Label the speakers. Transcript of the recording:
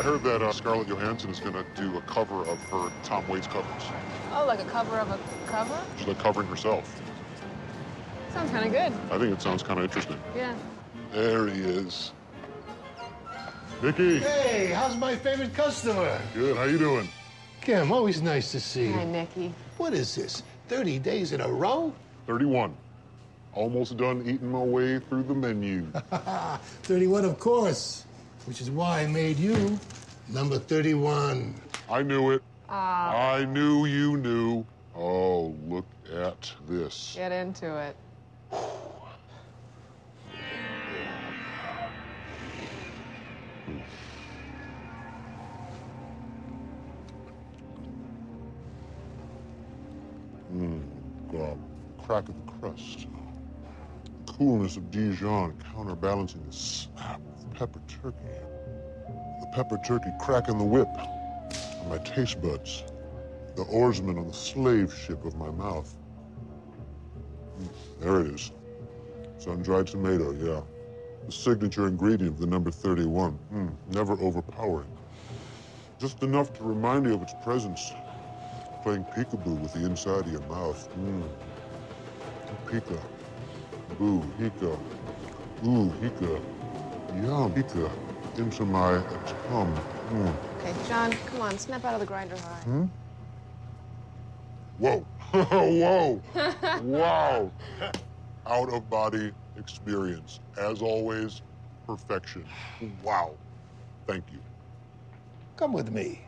Speaker 1: I heard that Scarlett Johansson is going to do a cover of her Tom Waits covers.
Speaker 2: Oh, like a cover of a cover?
Speaker 1: She's like covering herself.
Speaker 2: Sounds kind of good.
Speaker 1: I think it sounds kind of interesting.
Speaker 2: Yeah.
Speaker 1: There he is. Mickey.
Speaker 3: Hey, how's my favorite customer?
Speaker 1: Good, how you doing?
Speaker 3: Kim, always nice to see you.
Speaker 2: Hi, Nicky.
Speaker 3: What is this, 30 days in a row?
Speaker 1: 31. Almost done eating my way through the menu.
Speaker 3: 31, of course, which is why I made you number 31.
Speaker 1: I knew it. I knew you knew. Oh, look at this.
Speaker 2: Get into it.
Speaker 1: The crack of the crust. The coolness of Dijon counterbalancing the snap of pepper turkey. The pepper turkey cracking the whip on my taste buds. The oarsman on the slave ship of my mouth. There it is. Sun-dried tomato, yeah. The signature ingredient of the number 31. Never overpowering. Just enough to remind you of its presence. Playing peekaboo with the inside of your mouth. Pika. Boo, hika. Ooh, hika. Yum, hika. Into my tongue.
Speaker 2: Okay, John, come on, snap out of the grinder high.
Speaker 1: Whoa. Whoa. Wow. Out-of-body experience. As always, perfection. Wow. Thank you.
Speaker 3: Come with me.